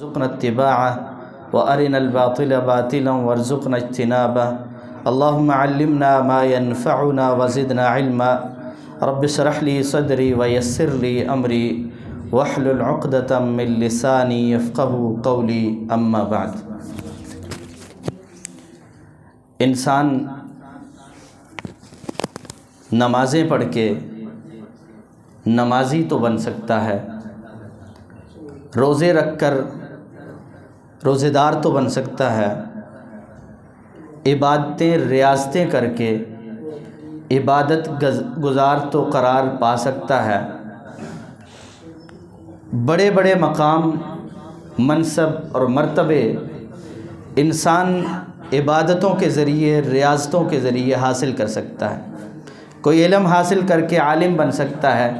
وارزقنا اتباعه وارنا الباطل باطلا وارزقنا اجتنابه اللهم علمنا ما ينفعنا وزدنا علما رب اشرح لي صدري ويسر لي امري واحلل عقدة من لساني يفقهوا قولي اما بعد۔ انسان نمازیں پڑھ کے نمازی تو بن سکتا ہے، روزے رکھ کر روزے دار تو بن سکتا ہے، عبادتیں ریاضتیں کر کے عبادت گزار تو قرار پا سکتا ہے، بڑے بڑے مقام، منصب اور مرتبے انسان عبادتوں کے ذریعے، ریاضتوں کے ذریعے حاصل کر سکتا ہے۔ کوئی علم حاصل کر کے عالم بن سکتا ہے،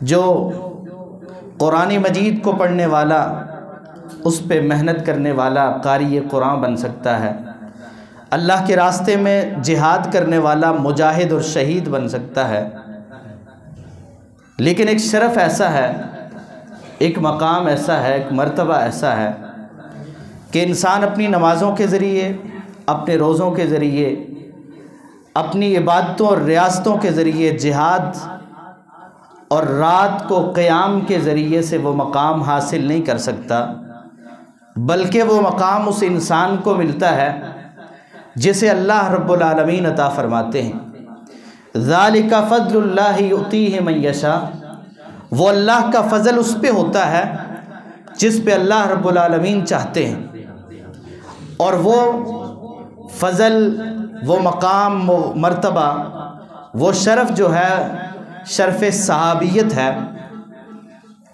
جو قرآن مجید کو پڑھنے والا، اس پہ محنت کرنے والا قاری قرآن بن سکتا ہے، اللہ کے راستے میں جہاد کرنے والا مجاہد اور شہید بن سکتا ہے۔ لیکن ایک شرف ایسا ہے، ایک مقام ایسا ہے، ایک مرتبہ ایسا ہے کہ انسان اپنی نمازوں کے ذریعے، اپنے روزوں کے ذریعے، اپنی عبادتوں اور ریاضتوں کے ذریعے، جہاد اور رات کو قیام کے ذریعے سے وہ مقام حاصل نہیں کر سکتا، بلکہ وہ مقام اس انسان کو ملتا ہے جسے اللہ رب العالمین عطا فرماتے ہیں۔ ذالک فضل اللہ یؤتیہ من یشاء، وہ اللہ کا فضل اس پہ ہوتا ہے جس پہ اللہ رب العالمین چاہتے ہیں، اور وہ فضل، وہ مقام، وہ مرتبہ، وہ شرف جو ہے شرف صحابیت ہے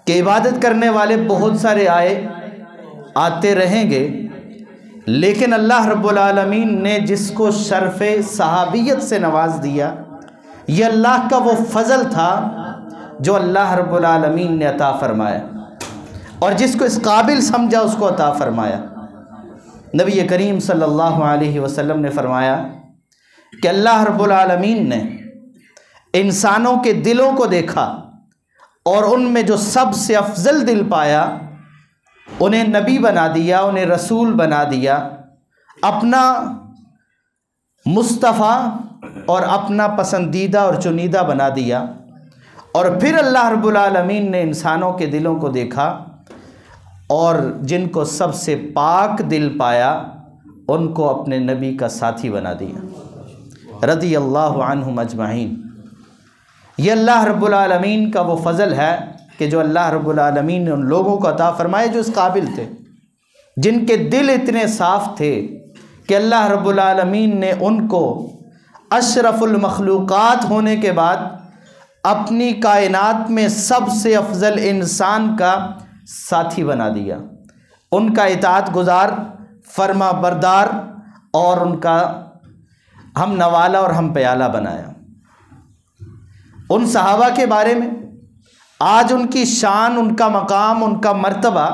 کہ عبادت کرنے والے بہت سارے آتے رہیں گے، لیکن اللہ رب العالمین نے جس کو شرف صحابیت سے نواز دیا، یہ اللہ کا وہ فضل تھا جو اللہ رب العالمین نے عطا فرمایا، اور جس کو اس قابل سمجھا اس کو عطا فرمایا۔ نبی کریم صلی اللہ علیہ وسلم نے فرمایا کہ اللہ رب العالمین نے انسانوں کے دلوں کو دیکھا اور ان میں جو سب سے افضل دل پایا، انہیں نبی بنا دیا، انہیں رسول بنا دیا، اپنا مصطفیٰ اور اپنا پسندیدہ اور چنیدہ بنا دیا۔ اور پھر اللہ رب العالمین نے انسانوں کے دلوں کو دیکھا اور جن کو سب سے پاک دل پایا، ان کو اپنے نبی کا ساتھی بنا دیا، رضی اللہ عنہم اجمعین۔ یہ اللہ رب العالمین کا وہ فضل ہے کہ جو اللہ رب العالمین نے ان لوگوں کو عطا فرمائے جو اس قابل تھے، جن کے دل اتنے صاف تھے کہ اللہ رب العالمین نے ان کو اشرف المخلوقات ہونے کے بعد اپنی کائنات میں سب سے افضل انسان کا ساتھی بنا دیا، ان کا اطاعت گزار، فرما بردار اور ان کا ہم نوالا اور ہم پیالہ بنایا۔ ان صحابہ کے بارے میں آج ان کی شان، ان کا مقام، ان کا مرتبہ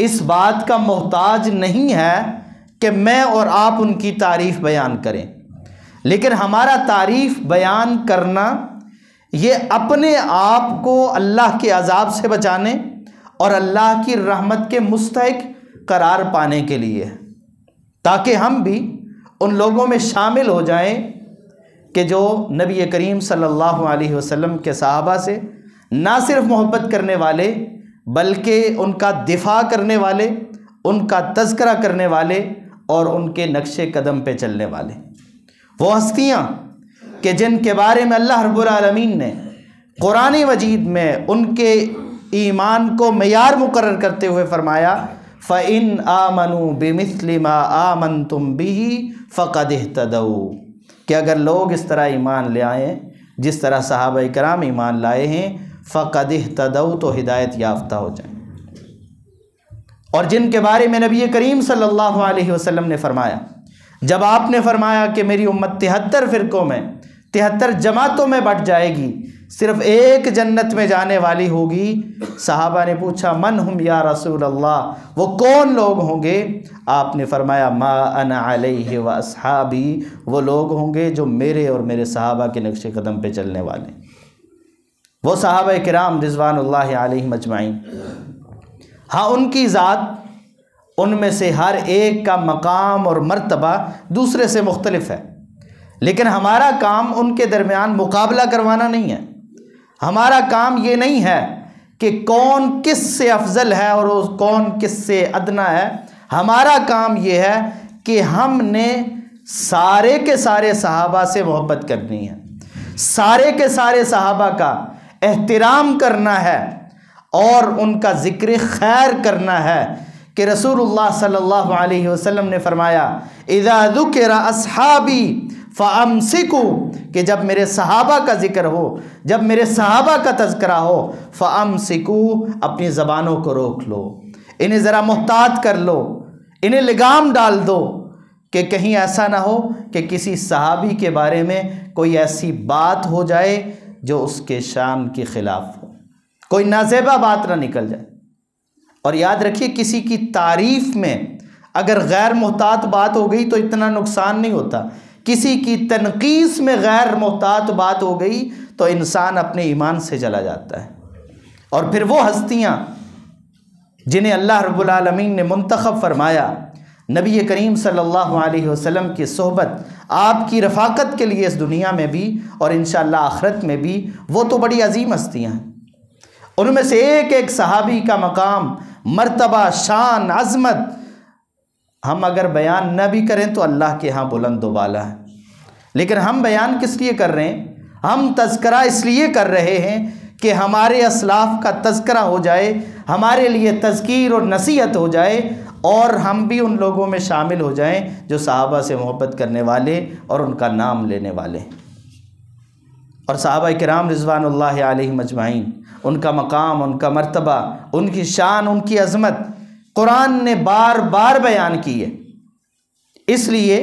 اس بات کا محتاج نہیں ہے کہ میں اور آپ ان کی تعریف بیان کریں، لیکن ہمارا تعریف بیان کرنا یہ اپنے آپ کو اللہ کے عذاب سے بچانے اور اللہ کی رحمت کے مستحق قرار پانے کے لیے ہے، تاکہ ہم بھی ان لوگوں میں شامل ہو جائیں کہ جو نبی کریم صلی اللہ علیہ وسلم کے صحابہ سے نہ صرف محبت کرنے والے بلکہ ان کا دفاع کرنے والے، ان کا تذکرہ کرنے والے اور ان کے نقش قدم پہ چلنے والے، وہ ہستیاں کہ جن کے بارے میں اللہ رب العالمین نے قرآن مجید میں ان کے ایمان کو معیار مقرر کرتے ہوئے فرمایا فَإِنْ آمَنُوا بِمِثْلِ مَا آمَنْتُمْ بِهِ فَقَدِ اهْتَدَوْا، کہ اگر لوگ اس طرح ایمان لے آئیں جس طرح صحابہ کرام ایمان لائے ہیں، فَقَدِ اهْتَدَوْا، تو ہدایت یافتہ ہو جائیں۔ اور جن کے بارے میں نبی کریم صلی اللہ علیہ وسلم نے فرمایا، جب آپ نے فرمایا کہ میری امت 73 فرقوں میں، 73 جماعتوں میں بٹ جائے گی، صرف ایک جنت میں جانے والی ہوگی، صحابہ نے پوچھا من ہم یا رسول اللہ، وہ کون لوگ ہوں گے؟ آپ نے فرمایا ما انا علیہ و اصحابی، وہ لوگ ہوں گے جو میرے اور میرے صحابہ کے نقش قدم پہ چلنے والے۔ وہ صحابہ کرام رضوان اللہ علیہم اجمعین، ہاں ان کی ذات، ان میں سے ہر ایک کا مقام اور مرتبہ دوسرے سے مختلف ہے، لیکن ہمارا کام ان کے درمیان مقابلہ کروانا نہیں ہے۔ ہمارا کام یہ نہیں ہے کہ کون کس سے افضل ہے اور کون کس سے ادنا ہے۔ ہمارا کام یہ ہے کہ ہم نے سارے کے سارے صحابہ سے محبت کرنی ہے، سارے کے سارے صحابہ کا احترام کرنا ہے اور ان کا ذکر خیر کرنا ہے کہ رسول اللہ صلی اللہ علیہ وسلم نے فرمایا اذا ذکر اصحابی فامسکوا، کہ جب میرے صحابہ کا ذکر ہو، جب میرے صحابہ کا تذکرہ ہو، فامسکوا، اپنی زبانوں کو روک لو، انہیں ذرا محتاط کر لو، انہیں لگام ڈال دو کہ کہیں ایسا نہ ہو کہ کسی صحابی کے بارے میں کوئی ایسی بات ہو جائے جو اس کے شان کے خلاف ہو، کوئی نازیبہ بات نہ نکل جائے۔ اور یاد رکھیے کسی کی تعریف میں اگر غیر محتاط بات ہو گئی تو اتنا نقصان نہیں ہوتا، کسی کی تنقیص میں غیر محتاط بات ہو گئی تو انسان اپنے ایمان سے چلا جاتا ہے۔ اور پھر وہ ہستیاں جنہیں اللہ رب العالمین نے منتخب فرمایا نبی کریم صلی اللہ علیہ وسلم کی صحبت، آپ کی رفاقت کے لیے اس دنیا میں بھی اور انشاءاللہ آخرت میں بھی، وہ تو بڑی عظیم ہستیاں ہیں۔ ان میں سے ایک ایک صحابی کا مقام، مرتبہ، شان، عظمت ہم اگر بیان نہ بھی کریں تو اللہ کے ہاں بلند و بالا ہے، لیکن ہم بیان کس لیے کر رہے ہیں؟ ہم تذکرہ اس لیے کر رہے ہیں کہ ہمارے اسلاف کا تذکرہ ہو جائے، ہمارے لیے تذکیر اور نصیحت ہو جائے، اور ہم بھی ان لوگوں میں شامل ہو جائیں جو صحابہ سے محبت کرنے والے اور ان کا نام لینے والے۔ اور صحابہ کرام رضوان اللہ علیہم اجمعین، ان کا مقام، ان کا مرتبہ، ان کی شان، ان کی عظمت قرآن نے بار بار بیان کی ہے۔ اس لیے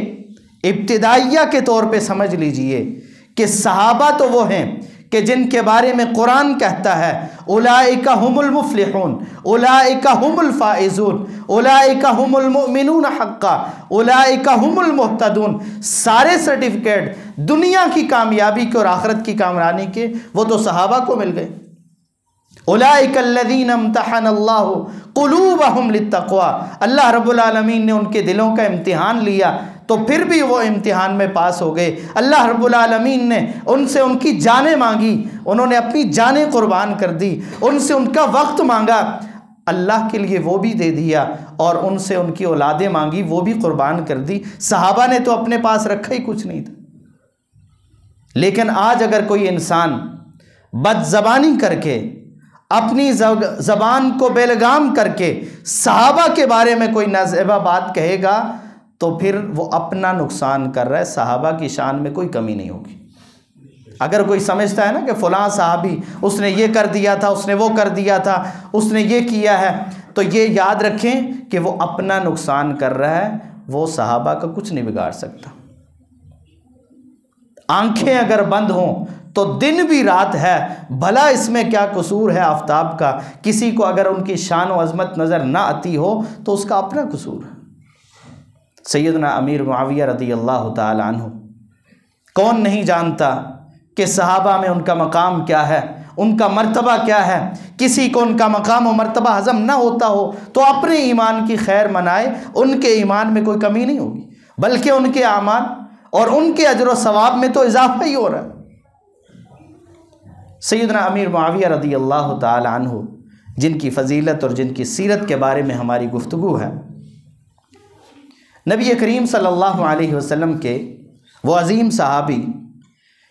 ابتدائیہ کے طور پہ سمجھ لیجئے کہ صحابہ تو وہ ہیں کہ جن کے بارے میں قرآن کہتا ہے اولئک هم المفلحون، اولئک هم الفائزون، اولئک هم المؤمنون حقا، اولئک هم المہتدون۔ سارے سرٹیفکیٹ دنیا کی کامیابی کے اور آخرت کی کامرانی کے وہ تو صحابہ کو مل گئے۔ اولئک الذین امتحن اللہ قلوبہم للتقوی، اللہ رب العالمین نے ان کے دلوں کا امتحان لیا تو پھر بھی وہ امتحان میں پاس ہو گئے۔ اللہ رب العالمین نے ان سے ان کی جانیں مانگی، انہوں نے اپنی جانیں قربان کر دی، ان سے ان کا وقت مانگا، اللہ کے لیے وہ بھی دے دیا، اور ان سے ان کی اولادیں مانگی، وہ بھی قربان کر دی۔ صحابہ نے تو اپنے پاس رکھا ہی کچھ نہیں تھا۔ لیکن آج اگر کوئی انسان بد زبانی کر کے، اپنی زبان کو بے لگام کر کے صحابہ کے بارے میں کوئی نازیبہ بات کہے گا تو پھر وہ اپنا نقصان کر رہا ہے، صحابہ کی شان میں کوئی کمی نہیں ہوگی۔ اگر کوئی سمجھتا ہے نا کہ فلاں صحابی اس نے یہ کر دیا تھا، اس نے وہ کر دیا تھا، اس نے یہ کیا ہے، تو یہ یاد رکھیں کہ وہ اپنا نقصان کر رہا ہے، وہ صحابہ کا کچھ نہیں بگاڑ سکتا۔ آنکھیں اگر بند ہوں تو دن بھی رات ہے، بھلا اس میں کیا قصور ہے آفتاب کا؟ کسی کو اگر ان کی شان و عظمت نظر نہ آتی ہو تو اس کا اپنا قصور ہے۔ سیدنا امیر معاویہ رضی اللہ تعالی عنہ، کون نہیں جانتا کہ صحابہ میں ان کا مقام کیا ہے، ان کا مرتبہ کیا ہے؟ کسی کو ان کا مقام و مرتبہ ہضم نہ ہوتا ہو تو اپنے ایمان کی خیر منائے، ان کے ایمان میں کوئی کمی نہیں ہوگی، بلکہ ان کے اعمال اور ان کے اجر و ثواب میں تو اضافہ ہی ہو رہا ہے۔ سیدنا امیر معاویہ رضی اللہ تعالی عنہ، جن کی فضیلت اور جن کی سیرت کے بارے میں ہماری گفتگو ہے، نبی کریم صلی اللہ علیہ وسلم کے وہ عظیم صحابی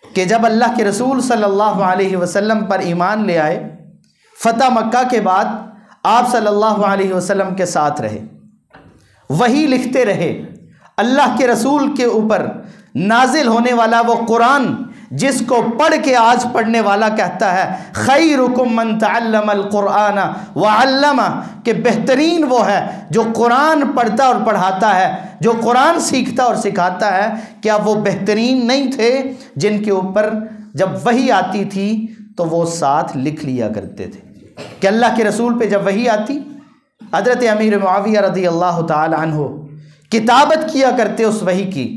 کہ جب اللہ کے رسول صلی اللہ علیہ وسلم پر ایمان لے آئے، فتح مکہ کے بعد آپ صلی اللہ علیہ وسلم کے ساتھ رہے، وہی لکھتے رہے، اللہ کے رسول کے اوپر نازل ہونے والا وہ قرآن جس کو پڑھ کے آج پڑھنے والا کہتا ہے خیرکم من تعلم القرآن وعلمہ، کہ بہترین وہ ہے جو قرآن پڑھتا اور پڑھاتا ہے، جو قرآن سیکھتا اور سکھاتا ہے۔ کیا وہ بہترین نہیں تھے جن کے اوپر جب وحی آتی تھی تو وہ ساتھ لکھ لیا کرتے تھے؟ کہ اللہ کے رسول پہ جب وحی آتی، حضرت امیر معاویہ رضی اللہ تعالی عنہ کتابت کیا کرتے اس وحی کی،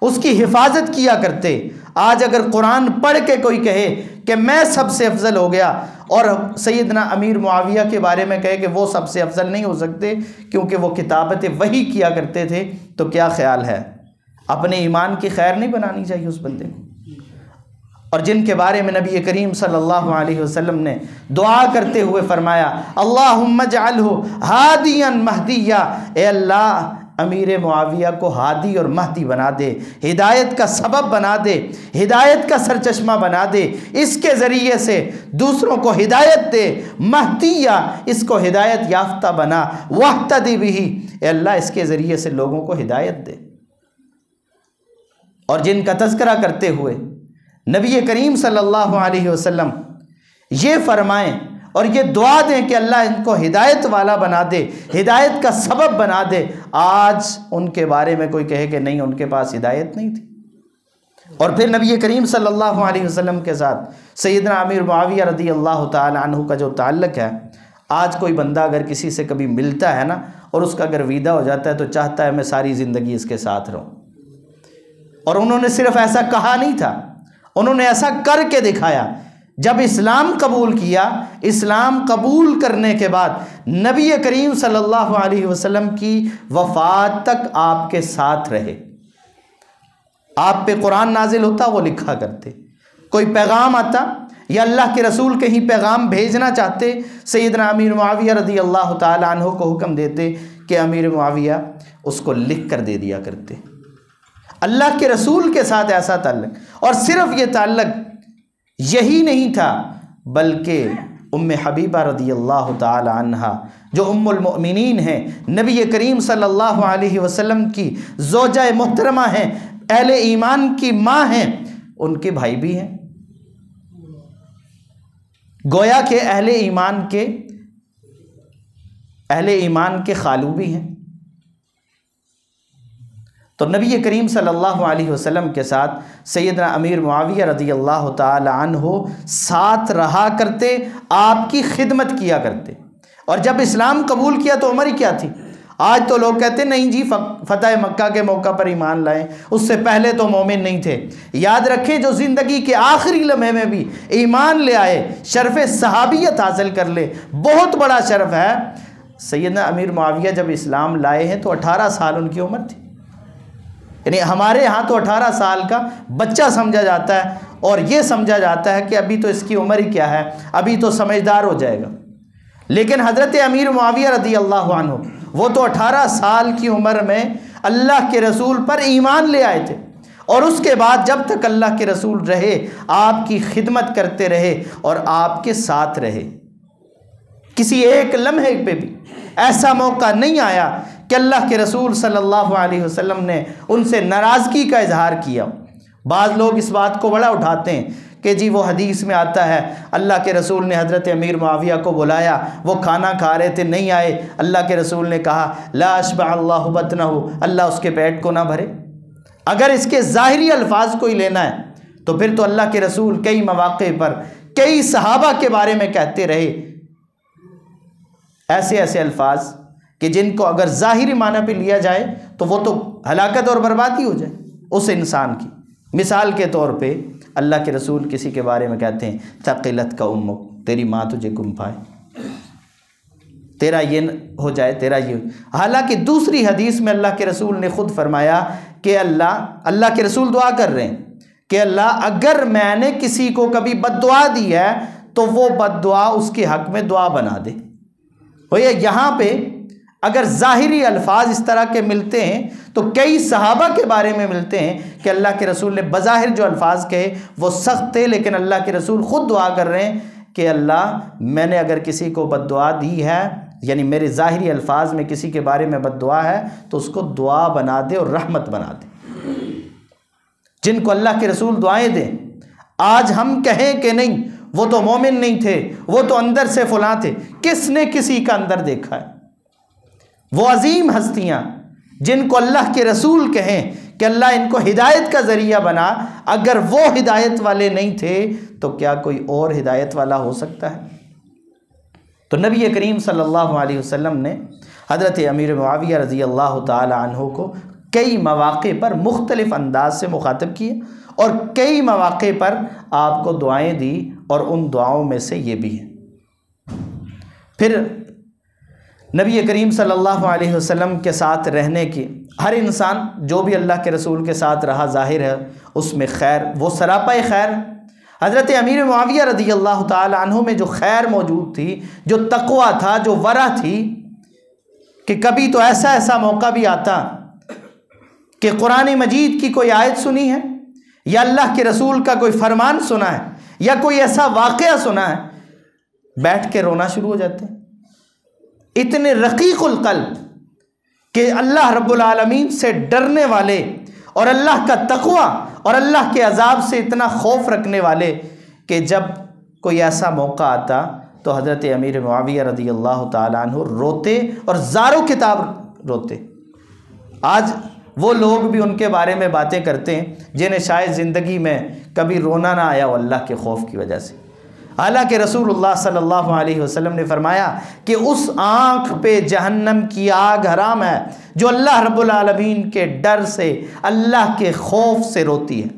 اس کی حفاظت کیا کرتے۔ آج اگر قرآن پڑھ کے کوئی کہے کہ میں سب سے افضل ہو گیا اور سیدنا امیر معاویہ کے بارے میں کہے کہ وہ سب سے افضل نہیں ہو سکتے کیونکہ وہ کتابت وحی کیا کرتے تھے، تو کیا خیال ہے؟ اپنے ایمان کی خیر نہیں بنانی چاہیے اس بندے کو۔ اور جن کے بارے میں نبی کریم صلی اللہ علیہ وسلم نے دعا کرتے ہوئے فرمایا اللہم اجعلہ ہادیا مہدیا، اے اللہ امیر معاویہ کو ہادی اور مہدی بنا دے، ہدایت کا سبب بنا دے، ہدایت کا سرچشمہ بنا دے، اس کے ذریعے سے دوسروں کو ہدایت دے، مہدیہ اس کو ہدایت یافتہ بنا، واہتدی بہ، اے اللہ اس کے ذریعے سے لوگوں کو ہدایت دے۔ اور جن کا تذکرہ کرتے ہوئے نبی کریم صلی اللہ علیہ وسلم یہ فرمائیں اور یہ دعا دیں کہ اللہ ان کو ہدایت والا بنا دے، ہدایت کا سبب بنا دے، آج ان کے بارے میں کوئی کہے کہ نہیں ان کے پاس ہدایت نہیں تھی۔ اور پھر نبی کریم صلی اللہ علیہ وسلم کے ساتھ سیدنا امیر معاویہ رضی اللہ تعالی عنہ کا جو تعلق ہے، آج کوئی بندہ اگر کسی سے کبھی ملتا ہے نا اور اس کا اگر ویدہ ہو جاتا ہے تو چاہتا ہے میں ساری زندگی اس کے ساتھ رہوں۔ اور انہوں نے صرف ایسا کہا نہیں تھا، انہوں نے ایسا کر کے دکھایا۔ جب اسلام قبول کیا، اسلام قبول کرنے کے بعد نبی کریم صلی اللہ علیہ وسلم کی وفات تک آپ کے ساتھ رہے۔ آپ پہ قرآن نازل ہوتا وہ لکھا کرتے، کوئی پیغام آتا یا اللہ کے رسول کہیں پیغام بھیجنا چاہتے، سیدنا امیر معاویہ رضی اللہ تعالی عنہ کو حکم دیتے کہ امیر معاویہ اس کو لکھ کر دے دیا کرتے۔ اللہ کے رسول کے ساتھ ایسا تعلق، اور صرف یہ تعلق یہی نہیں تھا بلکہ ام حبیبہ رضی اللہ تعالی عنہا جو ام المؤمنین ہیں، نبی کریم صلی اللہ علیہ وسلم کی زوجہ محترمہ ہیں، اہل ایمان کی ماں ہیں، ان کے بھائی بھی ہیں، گویا کہ اہل ایمان کے خالو بھی ہیں۔ تو نبی کریم صلی اللہ علیہ وسلم کے ساتھ سیدنا امیر معاویہ رضی اللہ تعالی عنہ ساتھ رہا کرتے، آپ کی خدمت کیا کرتے۔ اور جب اسلام قبول کیا تو عمر ہی کیا تھی؟ آج تو لوگ کہتے ہیں نہیں جی فتح مکہ کے موقع پر ایمان لائیں، اس سے پہلے تو مومن نہیں تھے۔ یاد رکھیں جو زندگی کے آخری لمحے میں بھی ایمان لے آئے، شرف صحابیت حاصل کر لے، بہت بڑا شرف ہے۔ سیدنا امیر معاویہ جب اسلام لائے ہیں تو 18 سال ان کی عمر تھی، یعنی ہمارے ہاں تو 18 سال کا بچہ سمجھا جاتا ہے اور یہ سمجھا جاتا ہے کہ ابھی تو اس کی عمر ہی کیا ہے، ابھی تو سمجھدار ہو جائے گا۔ لیکن حضرت امیر معاویہ رضی اللہ عنہ وہ تو 18 سال کی عمر میں اللہ کے رسول پر ایمان لے آئے تھے، اور اس کے بعد جب تک اللہ کے رسول رہے آپ کی خدمت کرتے رہے اور آپ کے ساتھ رہے۔ کسی ایک لمحے پہ بھی ایسا موقع نہیں آیا کہ اللہ کے رسول صلی اللہ علیہ وسلم نے ان سے ناراضگی کا اظہار کیا۔ بعض لوگ اس بات کو بڑا اٹھاتے ہیں کہ جی وہ حدیث میں آتا ہے اللہ کے رسول نے حضرت امیر معاویہ کو بلایا، وہ کھانا کھا رہے تھے نہیں آئے، اللہ کے رسول نے کہا لا اشبع اللہ بطنہ، اللہ اس کے پیٹ کو نہ بھرے۔ اگر اس کے ظاہری الفاظ کو ہی لینا ہے تو پھر تو اللہ کے رسول کئی مواقع پر کئی صحابہ کے بارے میں کہتے رہے ایسے الفاظ کہ جن کو اگر ظاہری معنی پہ لیا جائے تو وہ تو ہلاکت اور بربادی ہو جائے اس انسان کی۔ مثال کے طور پہ اللہ کے رسول کسی کے بارے میں کہتے ہیں ثقلت کا امک، تیری ماں تجھے گم پائے، تیرا یہ ہو جائے، تیرا یہ۔ حالانکہ دوسری حدیث میں اللہ کے رسول نے خود فرمایا کہ اللہ کے رسول دعا کر رہے ہیں کہ اللہ اگر میں نے کسی کو کبھی بد دعا دی ہے تو وہ بد دعا اس کے حق میں دعا بنا دے۔ یہاں پہ اگر ظاہری الفاظ اس طرح کے ملتے ہیں تو کئی صحابہ کے بارے میں ملتے ہیں کہ اللہ کے رسول نے بظاہر جو الفاظ کہے وہ سخت تھے، لیکن اللہ کے رسول خود دعا کر رہے ہیں کہ اللہ میں نے اگر کسی کو بد دعا دی ہے، یعنی میرے ظاہری الفاظ میں کسی کے بارے میں بد دعا ہے تو اس کو دعا بنا دے اور رحمت بنا دے۔ جن کو اللہ کے رسول دعائیں دیں، آج ہم کہیں کہ نہیں وہ تو مومن نہیں تھے، وہ تو اندر سے فلاں تھے، کس نے کسی کا اندر دیکھا ہے؟ وہ عظیم ہستیاں جن کو اللہ کے رسول کہیں کہ اللہ ان کو ہدایت کا ذریعہ بنا، اگر وہ ہدایت والے نہیں تھے تو کیا کوئی اور ہدایت والا ہو سکتا ہے؟ تو نبی کریم صلی اللہ علیہ وسلم نے حضرت امیر معاویہ رضی اللہ تعالی عنہ کو کئی مواقع پر مختلف انداز سے مخاطب کیے اور کئی مواقع پر آپ کو دعائیں دی، اور ان دعاؤں میں سے یہ بھی ہے۔ پھر نبی کریم صلی اللہ علیہ وسلم کے ساتھ رہنے کی، ہر انسان جو بھی اللہ کے رسول کے ساتھ رہا ظاہر ہے اس میں خیر، وہ سراپا خیر۔ حضرت امیر معاویہ رضی اللہ تعالی عنہ میں جو خیر موجود تھی، جو تقوی تھا، جو ورع تھی، کہ کبھی تو ایسا موقع بھی آتا کہ قرآن مجید کی کوئی آیت سنی ہے یا اللہ کے رسول کا کوئی فرمان سنا ہے یا کوئی ایسا واقعہ سنا ہے، بیٹھ کے رونا شروع ہو جاتے ہیں، اتنے رقیق القلب کہ اللہ رب العالمین سے ڈرنے والے اور اللہ کا تقوی اور اللہ کے عذاب سے اتنا خوف رکھنے والے، کہ جب کوئی ایسا موقع آتا تو حضرت امیر معاویہ رضی اللہ تعالیٰ عنہ روتے اور زاروں کتاب روتے۔ آج وہ لوگ بھی ان کے بارے میں باتیں کرتے ہیں جنہیں شاید زندگی میں کبھی رونا نہ آیا ہو اللہ کے خوف کی وجہ سے، حالانکہ رسول اللہ صلی اللہ علیہ وسلم نے فرمایا کہ اس آنکھ پہ جہنم کی آگ حرام ہے جو اللہ رب العالمین کے ڈر سے، اللہ کے خوف سے روتی ہے،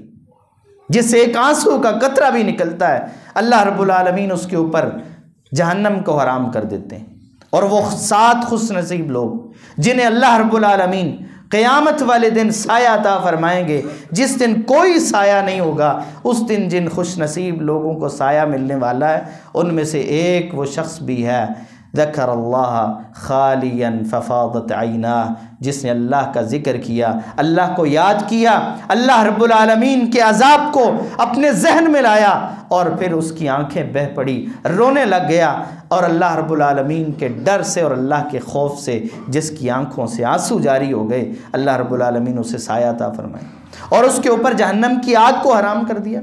جس سے ایک آنسو کا قطرہ بھی نکلتا ہے اللہ رب العالمین اس کے اوپر جہنم کو حرام کر دیتے ہیں۔ اور وہ 7 خوش نصیب لوگ جنہیں اللہ رب العالمین قیامت والے دن سایہ عطا فرمائیں گے، جس دن کوئی سایہ نہیں ہوگا، اس دن جن خوش نصیب لوگوں کو سایہ ملنے والا ہے ان میں سے ایک وہ شخص بھی ہے، ذکر اللہ خالیا ففاضت عیناہ، جس نے اللہ کا ذکر کیا، اللہ کو یاد کیا، اللہ رب العالمین کے عذاب کو اپنے ذہن میں لایا، اور پھر اس کی آنکھیں بہہ پڑی، رونے لگ گیا، اور اللہ رب العالمین کے ڈر سے اور اللہ کے خوف سے جس کی آنکھوں سے آنسو جاری ہو گئے، اللہ رب العالمین اسے سایہ عطا فرمائے اور اس کے اوپر جہنم کی آگ کو حرام کر دیا۔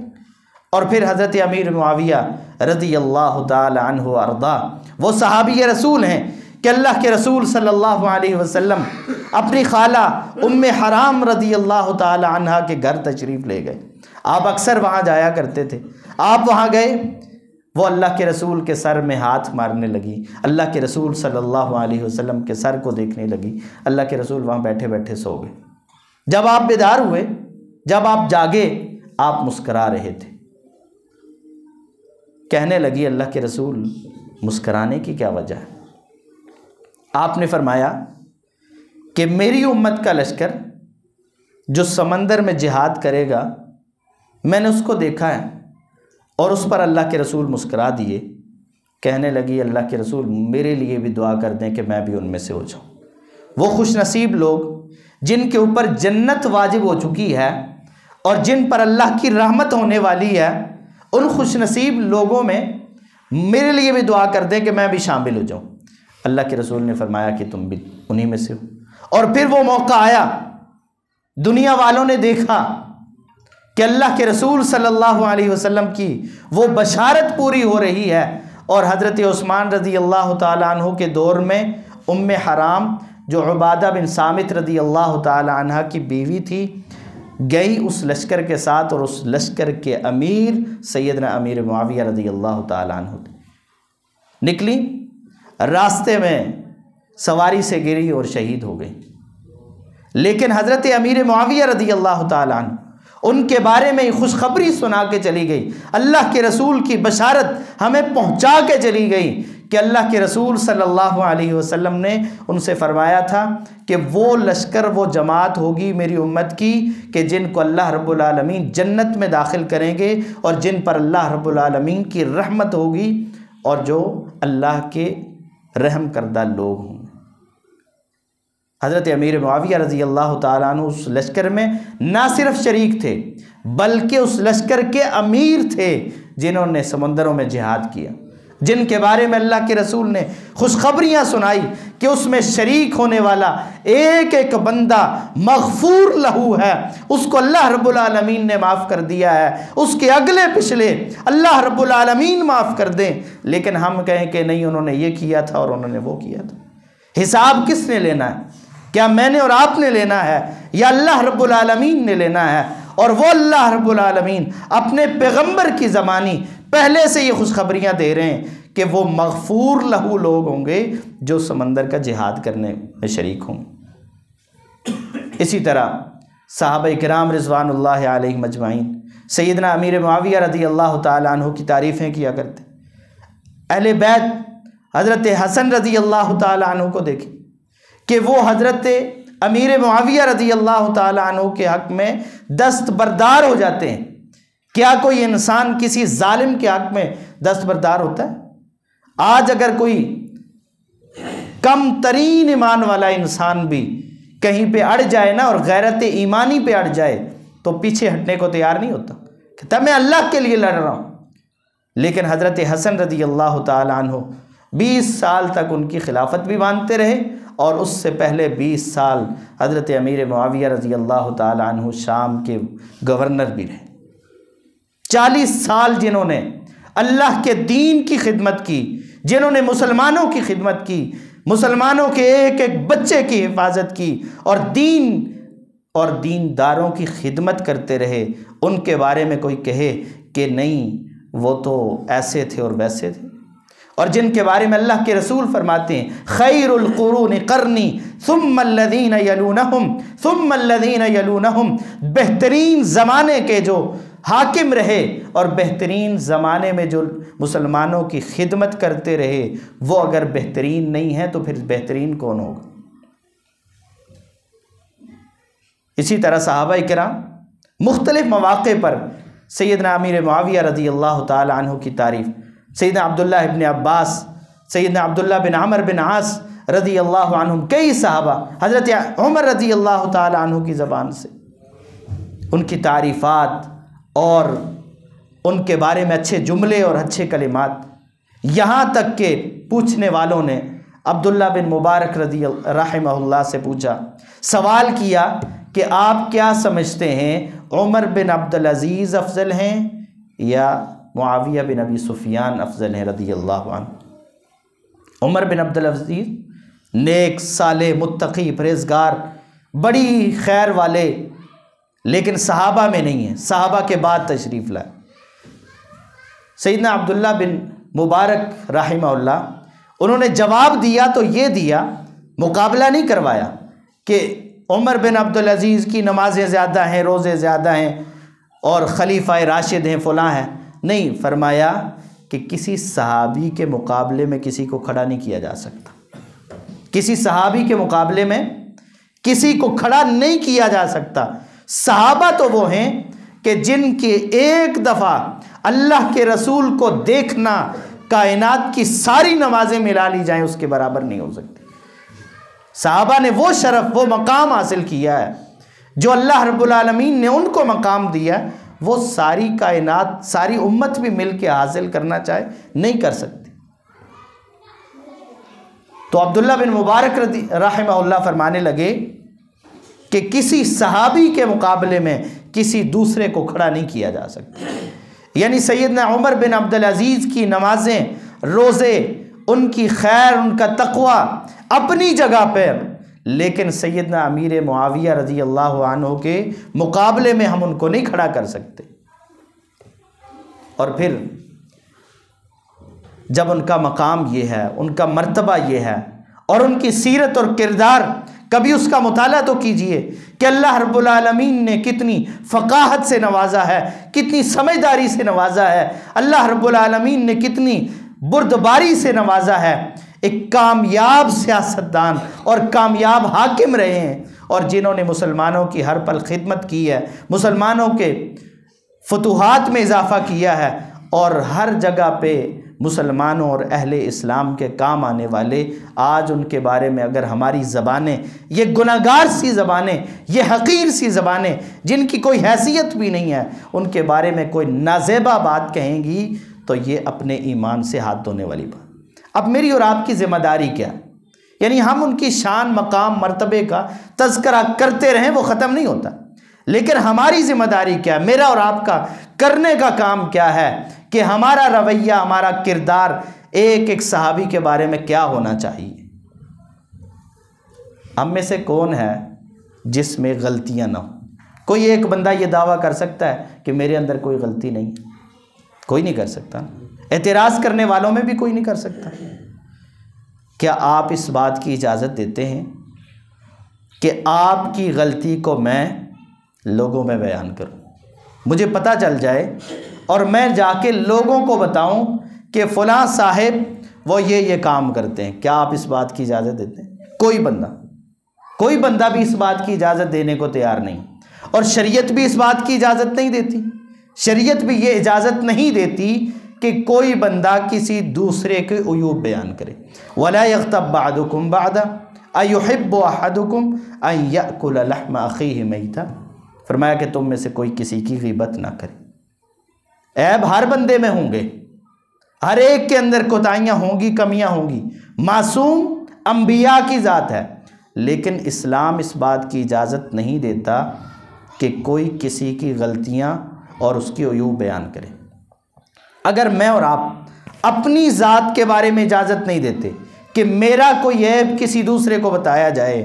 اور پھر حضرت امیر معاویہ رضی اللہ تعالی عنہ ارضا، وہ صحابی رسول ہیں کہ اللہ کے رسول صلی اللہ علیہ وسلم اپنی خالہ ام حرام رضی اللہ تعالی عنہ کے گھر تشریف لے گئے۔ آپ اکثر وہاں جایا کرتے تھے، آپ وہاں گئے، وہ اللہ کے رسول کے سر میں ہاتھ مارنے لگی، اللہ کے رسول صلی اللہ علیہ وسلم کے سر کو دیکھنے لگی، اللہ کے رسول وہاں بیٹھے بیٹھے سو گئے۔ جب آپ بیدار ہوئے، جب آپ جاگے، آپ مسکرا رہے تھے۔ کہنے لگی اللہ کے رسول مسکرانے کی کیا وجہ ہے؟ آپ نے فرمایا کہ میری امت کا لشکر جو سمندر میں جہاد کرے گا، میں نے اس کو دیکھا ہے، اور اس پر اللہ کے رسول مسکرا دیے۔ کہنے لگی اللہ کے رسول میرے لیے بھی دعا کر دیں کہ میں بھی ان میں سے ہو جاؤں۔ وہ خوش نصیب لوگ جن کے اوپر جنت واجب ہو چکی ہے اور جن پر اللہ کی رحمت ہونے والی ہے، ان خوش نصیب لوگوں میں میرے لیے بھی دعا کر دیں کہ میں بھی شامل ہو جاؤں۔ اللہ کے رسول نے فرمایا کہ تم بھی انہی میں سے ہو۔ اور پھر وہ موقع آیا، دنیا والوں نے دیکھا کہ اللہ کے رسول صلی اللہ علیہ وسلم کی وہ بشارت پوری ہو رہی ہے، اور حضرت عثمان رضی اللہ تعالیٰ عنہ کے دور میں ام حرام جو عبادہ بن صامت رضی اللہ تعالیٰ عنہ کی بیوی تھی، گئی اس لشکر کے ساتھ، اور اس لشکر کے امیر سیدنا امیر معاویہ رضی اللہ تعالیٰ عنہ تھے۔ نکلی، راستے میں سواری سے گری اور شہید ہو گئی، لیکن حضرت امیر معاویہ رضی اللہ تعالیٰ عنہ ان کے بارے میں خوشخبری سنا کے چلی گئی، اللہ کے رسول کی بشارت ہمیں پہنچا کے چلی گئی کہ اللہ کے رسول صلی اللہ علیہ وسلم نے ان سے فرمایا تھا کہ وہ لشکر، وہ جماعت ہوگی میری امت کی کہ جن کو اللہ رب العالمین جنت میں داخل کریں گے، اور جن پر اللہ رب العالمین کی رحمت ہوگی، اور جو اللہ کے رحم کردہ لوگ ہوں۔ حضرت امیر معاویہ رضی اللہ تعالیٰ عنہ اس لشکر میں نہ صرف شریک تھے بلکہ اس لشکر کے امیر تھے جنہوں نے سمندروں میں جہاد کیا، جن کے بارے میں اللہ کے رسول نے خوشخبریاں سنائی کہ اس میں شریک ہونے والا ایک ایک بندہ مغفور لہو ہے، اس کو اللہ رب العالمین نے معاف کر دیا ہے، اس کے اگلے پچھلے اللہ رب العالمین معاف کر دیں۔ لیکن ہم کہیں کہ نہیں، انہوں نے یہ کیا تھا اور انہوں نے وہ کیا تھا۔ حساب کس نے لینا ہے؟ کیا میں نے اور آپ نے لینا ہے، یا اللہ رب العالمین نے لینا ہے؟ اور وہ اللہ رب العالمین اپنے پیغمبر کی زبانی پہلے سے یہ خوشخبریاں دے رہے ہیں کہ وہ مغفور لہو لوگ ہوں گے جو سمندر کا جہاد کرنے میں شریک ہوں۔ اسی طرح صحابہ کرام رضوان اللہ علیہم اجمعین سیدنا امیر معاویہ رضی اللہ تعالیٰ عنہ کی تعریفیں کیا کرتے۔ اہل بیت حضرت حسن رضی اللہ تعالیٰ عنہ کو دیکھیں کہ وہ حضرت امیر معاویہ رضی اللہ تعالیٰ عنہ کے حق میں دستبردار ہو جاتے ہیں۔ کیا کوئی انسان کسی ظالم کے حق میں دستبردار ہوتا ہے؟ آج اگر کوئی کم ترین ایمان والا انسان بھی کہیں پہ اڑ جائے نا، اور غیرت ایمانی پہ اڑ جائے، تو پیچھے ہٹنے کو تیار نہیں ہوتا، کہتا میں اللہ کے لیے لڑ رہا ہوں۔ لیکن حضرت حسن رضی اللہ تعالیٰ عنہ 20 سال تک ان کی خلافت بھی مانتے رہے، اور اس سے پہلے 20 سال حضرت امیر معاویہ رضی اللہ تعالیٰ عنہ شام کے گورنر بھی رہے۔ 40 سال جنہوں نے اللہ کے دین کی خدمت کی، جنہوں نے مسلمانوں کی خدمت کی، مسلمانوں کے ایک ایک بچے کی حفاظت کی، اور دین اور دینداروں کی خدمت کرتے رہے، ان کے بارے میں کوئی کہے کہ نہیں وہ تو ایسے تھے اور ویسے تھے، اور جن کے بارے میں اللہ کے رسول فرماتے ہیں خیر القرون قرنی ثم الذین یلونہم ثم الذین یلونہم، بہترین زمانے کے جو حاکم رہے اور بہترین زمانے میں جو مسلمانوں کی خدمت کرتے رہے، وہ اگر بہترین نہیں ہے تو پھر بہترین کون ہوگا؟ اسی طرح صحابہ کرام مختلف مواقع پر سیدنا امیر معاویہ رضی اللہ تعالی عنہ کی تعریف، سیدنا عبداللہ ابن عباس، سیدنا عبداللہ بن عمر بن عاص رضی اللہ عنہم، کئی صحابہ، حضرت عمر رضی اللہ تعالی عنہ کی زبان سے ان کی تعریفات اور ان کے بارے میں اچھے جملے اور اچھے کلمات، یہاں تک کہ پوچھنے والوں نے عبداللہ بن مبارک رحمہ اللہ سے پوچھا، سوال کیا کہ آپ کیا سمجھتے ہیں، عمر بن عبدالعزیز افضل ہیں یا معاویہ بن ابی سفیان افضل ہیں رضی اللہ عنہ؟ عمر بن عبدالعزیز نیک، صالح، متقی، پرہیزگار، بڑی خیر والے، لیکن صحابہ میں نہیں ہیں، صحابہ کے بعد تشریف لائے۔ سیدنا عبداللہ بن مبارک رحمہ اللہ، انہوں نے جواب دیا تو یہ دیا، مقابلہ نہیں کروایا کہ عمر بن عبدالعزیز کی نمازیں زیادہ ہیں، روزے زیادہ ہیں، اور خلیفہ راشد ہیں، فلاں ہیں، نہیں، فرمایا کہ کسی صحابی کے مقابلے میں کسی کو کھڑا نہیں کیا جا سکتا، کسی صحابی کے مقابلے میں کسی کو کھڑا نہیں کیا جا سکتا۔ صحابہ تو وہ ہیں کہ جن کے ایک دفعہ اللہ کے رسول کو دیکھنا کائنات کی ساری نمازیں ملا لی جائیں اس کے برابر نہیں ہو سکتی۔ صحابہ نے وہ شرف، وہ مقام حاصل کیا ہے جو اللہ رب العالمین نے ان کو مقام دیا، وہ ساری کائنات، ساری امت بھی مل کے حاصل کرنا چاہے نہیں کر سکتی۔ تو عبداللہ بن مبارک رحمہ اللہ فرمانے لگے کہ کسی صحابی کے مقابلے میں کسی دوسرے کو کھڑا نہیں کیا جا سکتا، یعنی سیدنا عمر بن عبدالعزیز کی نمازیں، روزے، ان کی خیر، ان کا تقوی اپنی جگہ پر، لیکن سیدنا امیر معاویہ رضی اللہ عنہ کے مقابلے میں ہم ان کو نہیں کھڑا کر سکتے۔ اور پھر جب ان کا مقام یہ ہے، ان کا مرتبہ یہ ہے، اور ان کی سیرت اور کردار، کبھی اس کا مطالعہ تو کیجئے کہ اللہ رب العالمین نے کتنی فقاہت سے نوازا ہے، کتنی سمجھداری سے نوازا ہے، اللہ رب العالمین نے کتنی بردباری سے نوازا ہے۔ ایک کامیاب سیاستدان اور کامیاب حاکم رہے ہیں، اور جنہوں نے مسلمانوں کی ہر پل خدمت کی ہے، مسلمانوں کے فتوحات میں اضافہ کیا ہے، اور ہر جگہ پہ مسلمانوں اور اہل اسلام کے کام آنے والے، آج ان کے بارے میں اگر ہماری زبانیں، یہ گناہگار سی زبانیں، یہ حقیر سی زبانیں جن کی کوئی حیثیت بھی نہیں ہے، ان کے بارے میں کوئی نازیبہ بات کہیں گی تو یہ اپنے ایمان سے ہاتھ دھونے والی بات۔ اب میری اور آپ کی ذمہ داری کیا؟ یعنی ہم ان کی شان، مقام، مرتبے کا تذکرہ کرتے رہیں، وہ ختم نہیں ہوتا، لیکن ہماری ذمہ داری کیا ہے؟ میرا اور آپ کا کرنے کا کام کیا ہے کہ ہمارا رویہ، ہمارا کردار ایک ایک صحابی کے بارے میں کیا ہونا چاہیے؟ ہم میں سے کون ہے جس میں غلطیاں نہ ہوں؟ کوئی ایک بندہ یہ دعویٰ کر سکتا ہے کہ میرے اندر کوئی غلطی نہیں؟ کوئی نہیں کر سکتا۔ اعتراض کرنے والوں میں بھی کوئی نہیں کر سکتا۔ کیا آپ اس بات کی اجازت دیتے ہیں کہ آپ کی غلطی کو میں لوگوں میں بیان کروں، مجھے پتہ چل جائے اور میں جا کے لوگوں کو بتاؤں کہ فلاں صاحب وہ یہ کام کرتے ہیں۔ کیا آپ اس بات کی اجازت دیتے ہیں؟ کوئی بندہ بھی اس بات کی اجازت دینے کو تیار نہیں، اور شریعت بھی اس بات کی اجازت نہیں دیتی۔ شریعت بھی یہ اجازت نہیں دیتی کہ کوئی بندہ کسی دوسرے کے عیوب بیان کرے۔ وَلَا يَغْتَبْ بَعْضُكُمْ بَعْضًا أَيُحِبُّ أَحَدُكُمْ أَن يَأْكُلَ لَحْمَ أَخِيهِ مَيْتًا، فرمایا کہ تم میں سے کوئی کسی کی غیبت نہ کرے۔ عیب ہر بندے میں ہوں گے، ہر ایک کے اندر کوتاہیاں ہوں گی، کمیاں ہوں گی، معصوم انبیاء کی ذات ہے، لیکن اسلام اس بات کی اجازت نہیں دیتا کہ کوئی کسی کی غلطیاں اور اس کی عیوب بیان کرے۔ اگر میں اور آپ اپنی ذات کے بارے میں اجازت نہیں دیتے کہ میرا کوئی عیب کسی دوسرے کو بتایا جائے،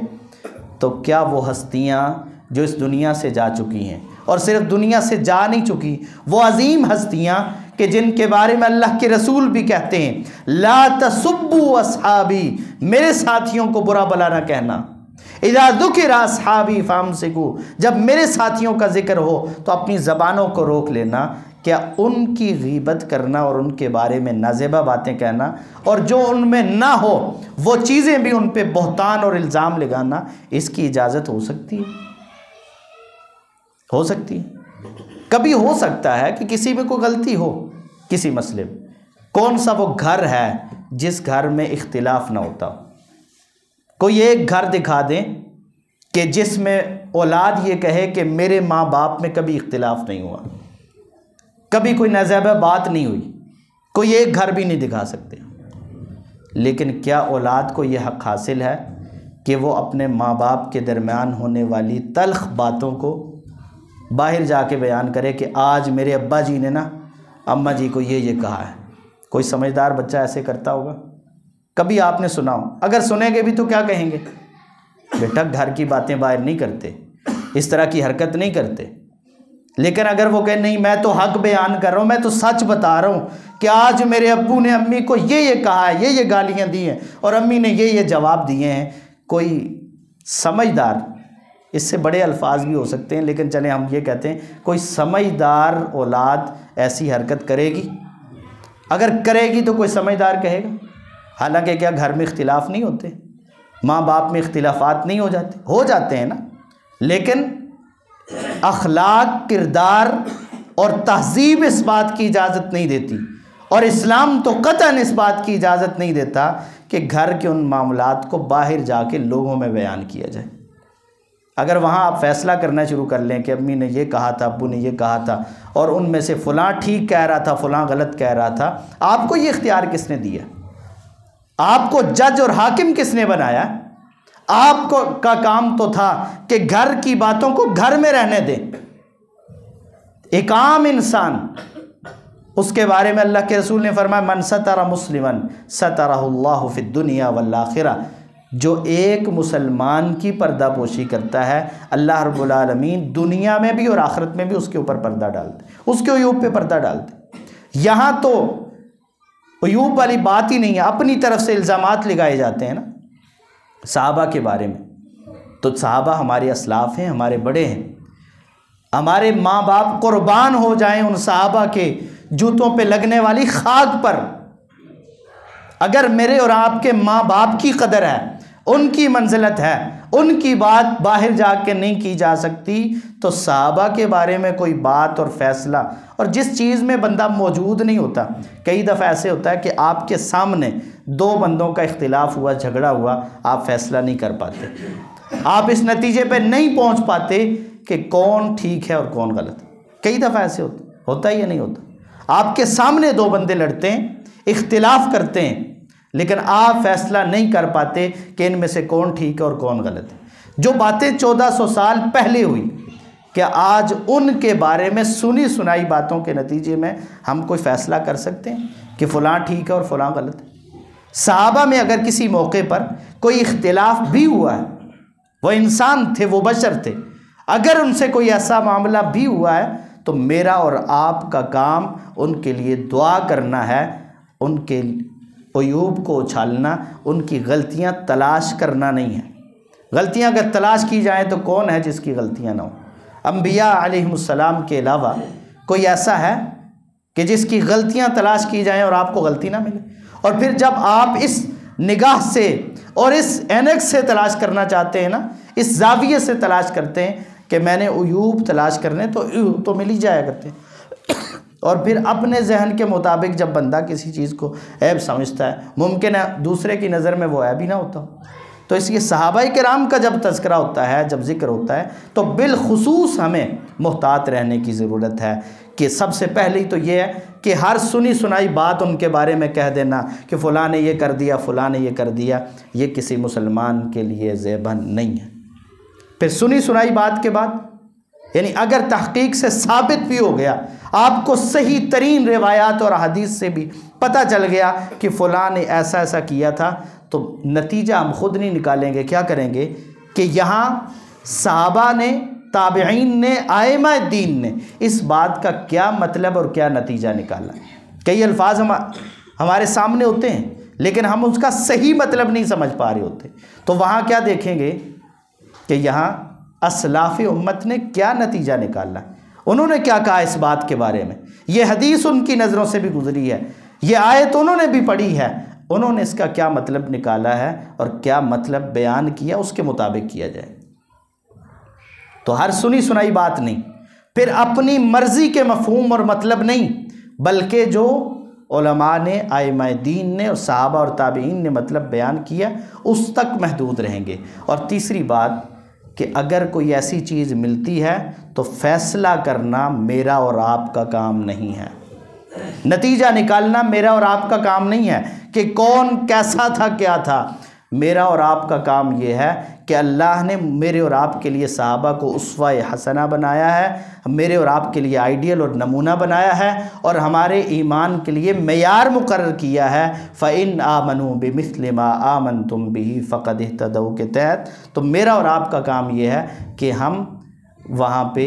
تو کیا وہ ہستیاں جو اس دنیا سے جا چکی ہیں، اور صرف دنیا سے جا نہیں چکی، وہ عظیم ہستیاں کہ جن کے بارے میں اللہ کے رسول بھی کہتے ہیں لا تسبوا اصحابی، میرے ساتھیوں کو برا بلا نہ کہنا، اذا ذکر اصحابی فامسکوا، جب میرے ساتھیوں کا ذکر ہو تو اپنی زبانوں کو روک لینا۔ کیا ان کی غیبت کرنا اور ان کے بارے میں نازیبہ باتیں کہنا، اور جو ان میں نہ ہو وہ چیزیں بھی ان پہ بہتان اور الزام لگانا، اس کی اجازت ہو سکتی ہے؟ ہو سکتی ہے؟ کبھی ہو سکتا ہے کہ کسی میں کوئی غلطی ہو کسی مسئلے میں۔ کون سا وہ گھر ہے جس گھر میں اختلاف نہ ہوتا ہو؟ کوئی ایک گھر دکھا دیں کہ جس میں اولاد یہ کہے کہ میرے ماں باپ میں کبھی اختلاف نہیں ہوا، کبھی کوئی نازیبہ بات نہیں ہوئی، کوئی ایک گھر بھی نہیں دکھا سکتے۔ لیکن کیا اولاد کو یہ حق حاصل ہے کہ وہ اپنے ماں باپ کے درمیان ہونے والی تلخ باتوں کو باہر جا کے بیان کرے کہ آج میرے ابا جی نے نا اماں جی کو یہ کہا ہے؟ کوئی سمجھدار بچہ ایسے کرتا ہوگا؟ کبھی آپ نے سنا ہو؟ اگر سنیں گے بھی تو کیا کہیں گے؟ بیٹا گھر کی باتیں باہر نہیں کرتے، اس طرح کی حرکت نہیں کرتے۔ لیکن اگر وہ کہیں نہیں میں تو حق بیان کر رہا ہوں، میں تو سچ بتا رہا ہوں کہ آج میرے ابو نے امی کو یہ کہا ہے، یہ گالیاں دی ہیں، اور امی نے یہ جواب دیے ہیں، کوئی سمجھدار، اس سے بڑے الفاظ بھی ہو سکتے ہیں لیکن چلیں ہم یہ کہتے ہیں کوئی سمجھدار اولاد ایسی حرکت کرے گی؟ اگر کرے گی تو کوئی سمجھدار کہے گا؟ حالانکہ کیا گھر میں اختلاف نہیں ہوتے؟ ماں باپ میں اختلافات نہیں ہو جاتے ہیں نا، لیکن اخلاق، کردار اور تہذیب اس بات کی اجازت نہیں دیتی، اور اسلام تو قطعاً اس بات کی اجازت نہیں دیتا کہ گھر کے ان معاملات کو باہر جا کے لوگوں میں بیان کیا جائے۔ اگر وہاں آپ فیصلہ کرنا شروع کر لیں کہ امی نے یہ کہا تھا، ابو نے یہ کہا تھا، اور ان میں سے فلاں ٹھیک کہہ رہا تھا، فلاں غلط کہہ رہا تھا، آپ کو یہ اختیار کس نے دیا؟ آپ کو جج اور حاکم کس نے بنایا؟ آپ کو کا کام تو تھا کہ گھر کی باتوں کو گھر میں رہنے دیں۔ ایک عام انسان، اس کے بارے میں اللہ کے رسول نے فرمایا من ستر مسلما سترہ اللہ فی الدنیا والآخرہ، جو ایک مسلمان کی پردہ پوشی کرتا ہے اللہ رب العالمین دنیا میں بھی اور آخرت میں بھی اس کے اوپر پردہ ڈالتے، اس کے عیوب پہ پردہ ڈالتے۔ یہاں تو عیوب والی بات ہی نہیں ہے، اپنی طرف سے الزامات لگائے جاتے ہیں نا صحابہ کے بارے میں۔ تو صحابہ ہمارے اسلاف ہیں، ہمارے بڑے ہیں، ہمارے ماں باپ قربان ہو جائیں ان صحابہ کے جوتوں پہ لگنے والی خاک پر۔ اگر میرے اور آپ کے ماں باپ کی قدر ہے، ان کی منزلت ہے، ان کی بات باہر جا کے نہیں کی جا سکتی، تو صحابہ کے بارے میں کوئی بات اور فیصلہ، اور جس چیز میں بندہ موجود نہیں ہوتا، کئی دفعہ ایسے ہوتا ہے کہ آپ کے سامنے دو بندوں کا اختلاف ہوا، جھگڑا ہوا، آپ فیصلہ نہیں کر پاتے، آپ اس نتیجے پہ نہیں پہنچ پاتے کہ کون ٹھیک ہے اور کون غلط۔ کئی دفعہ ایسے ہوتا ہے یا نہیں ہوتا؟ آپ کے سامنے دو بندے لڑتے ہیں، اختلاف کرتے ہیں، لیکن آپ فیصلہ نہیں کر پاتے کہ ان میں سے کون ٹھیک ہے اور کون غلط ہے۔ جو باتیں 1400 سال پہلے ہوئی، کیا آج ان کے بارے میں سنی سنائی باتوں کے نتیجے میں ہم کوئی فیصلہ کر سکتے ہیں کہ فلاں ٹھیک ہے اور فلاں غلط ہے؟ صحابہ میں اگر کسی موقع پر کوئی اختلاف بھی ہوا ہے، وہ انسان تھے، وہ بشر تھے، اگر ان سے کوئی ایسا معاملہ بھی ہوا ہے تو میرا اور آپ کا کام ان کے لیے دعا کرنا ہے، ان کے عیوب کو اچھالنا، ان کی غلطیاں تلاش کرنا نہیں ہے۔ غلطیاں اگر تلاش کی جائیں تو کون ہے جس کی غلطیاں نہ ہوں؟ انبیاء علیہم السلام کے علاوہ کوئی ایسا ہے کہ جس کی غلطیاں تلاش کی جائیں اور آپ کو غلطی نہ ملے؟ اور پھر جب آپ اس نگاہ سے اور اس اینک سے تلاش کرنا چاہتے ہیں نا، اس زاویے سے تلاش کرتے ہیں کہ میں نے عیوب تلاش کرنے تو مل ہی جایا کرتے ہیں، اور پھر اپنے ذہن کے مطابق جب بندہ کسی چیز کو عیب سمجھتا ہے، ممکن ہے دوسرے کی نظر میں وہ عیب ہی نہ ہوتا ہو۔ تو اس لیے صحابہ کرام کا جب تذکرہ ہوتا ہے، جب ذکر ہوتا ہے، تو بالخصوص ہمیں محتاط رہنے کی ضرورت ہے کہ سب سے پہلے تو یہ ہے کہ ہر سنی سنائی بات ان کے بارے میں کہہ دینا کہ فلاں نے یہ کر دیا، فلاں نے یہ کر دیا، یہ کسی مسلمان کے لیے زیبا نہیں ہے۔ پھر سنی سنائی بات کے بعد یعنی اگر تحقیق سے ثابت بھی ہو گیا، آپ کو صحیح ترین روایات اور حدیث سے بھی پتہ چل گیا کہ فلاں نے ایسا ایسا کیا تھا، تو نتیجہ ہم خود نہیں نکالیں گے، کیا کریں گے کہ یہاں صحابہ نے، تابعین نے، ائمہ دین نے اس بات کا کیا مطلب اور کیا نتیجہ نکالا۔ کئی الفاظ ہمارے سامنے ہوتے ہیں لیکن ہم اس کا صحیح مطلب نہیں سمجھ پا رہے ہوتے، تو وہاں کیا دیکھیں گے کہ یہاں اسلاف امت نے کیا نتیجہ نکالا، انہوں نے کیا کہا اس بات کے بارے میں، یہ حدیث ان کی نظروں سے بھی گزری ہے، یہ آیت انہوں نے بھی پڑھی ہے، انہوں نے اس کا کیا مطلب نکالا ہے اور کیا مطلب بیان کیا، اس کے مطابق کیا جائے۔ تو ہر سنی سنائی بات نہیں، پھر اپنی مرضی کے مفہوم اور مطلب نہیں، بلکہ جو علماء نے، ائمہ دین نے اور صحابہ اور تابعین نے مطلب بیان کیا اس تک محدود رہیں گے۔ اور تیسری بات کہ اگر کوئی ایسی چیز ملتی ہے تو فیصلہ کرنا میرا اور آپ کا کام نہیں ہے، نتیجہ نکالنا میرا اور آپ کا کام نہیں ہے کہ کون کیسا تھا کیا تھا۔ میرا اور آپ کا کام یہ ہے کہ اللہ نے میرے اور آپ کے لیے صحابہ کو اسوہ حسنہ بنایا ہے، میرے اور آپ کے لیے آئیڈیل اور نمونہ بنایا ہے، اور ہمارے ایمان کے لیے معیار مقرر کیا ہے فَإِنْ آمَنُوا بِمِثْلِ مَا آمَنْتُمْ بِهِ فَقَدِ اهْتَدَوْا کے تحت۔ تو میرا اور آپ کا کام یہ ہے کہ ہم وہاں پہ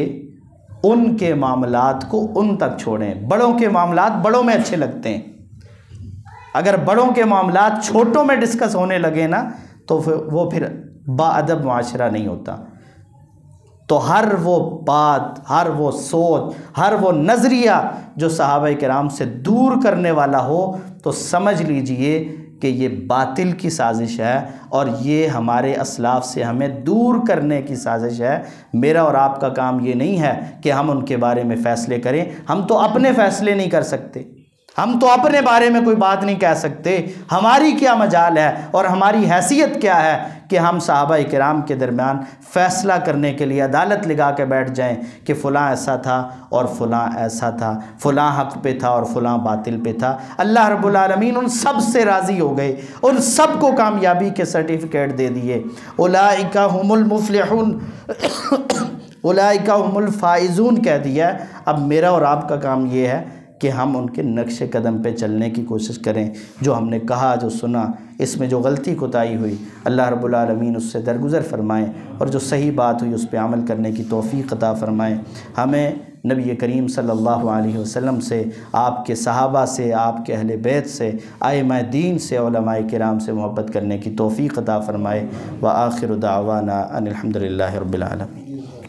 ان کے معاملات کو ان تک چھوڑیں۔ بڑوں کے معاملات بڑوں میں اچھے لگتے ہیں، اگر بڑوں کے معاملات چھوٹوں میں ڈسکس ہونے لگے نا تو وہ پھر باادب معاشرہ نہیں ہوتا۔ تو ہر وہ بات، ہر وہ سوچ، ہر وہ نظریہ جو صحابہ کرام سے دور کرنے والا ہو تو سمجھ لیجئے کہ یہ باطل کی سازش ہے اور یہ ہمارے اسلاف سے ہمیں دور کرنے کی سازش ہے۔ میرا اور آپ کا کام یہ نہیں ہے کہ ہم ان کے بارے میں فیصلے کریں، ہم تو اپنے فیصلے نہیں کر سکتے، ہم تو اپنے بارے میں کوئی بات نہیں کہہ سکتے، ہماری کیا مجال ہے اور ہماری حیثیت کیا ہے کہ ہم صحابہ کرام کے درمیان فیصلہ کرنے کے لیے عدالت لگا کے بیٹھ جائیں کہ فلاں ایسا تھا اور فلاں ایسا تھا، فلاں حق پہ تھا اور فلاں باطل پہ تھا۔ اللہ رب العالمین ان سب سے راضی ہو گئے، ان سب کو کامیابی کے سرٹیفکیٹ دے دیے۔ اولئک هم المفلحون، اولئک هم الفائزون کہہ دیا۔ اب میرا اور آپ کا کام یہ ہے کہ ہم ان کے نقش قدم پہ چلنے کی کوشش کریں۔ جو ہم نے کہا، جو سنا، اس میں جو غلطی کوتاہی ہوئی اللہ رب العالمین اس سے درگزر فرمائیں، اور جو صحیح بات ہوئی اس پہ عمل کرنے کی توفیق عطا فرمائیں۔ ہمیں نبی کریم صلی اللہ علیہ وسلم سے، آپ کے صحابہ سے، آپ کے اہل بیت سے، ائمہ دین سے، علماء کرام سے محبت کرنے کی توفیق عطا فرمائے۔ وآخر دعوانا ان الحمد للہ رب العالمین۔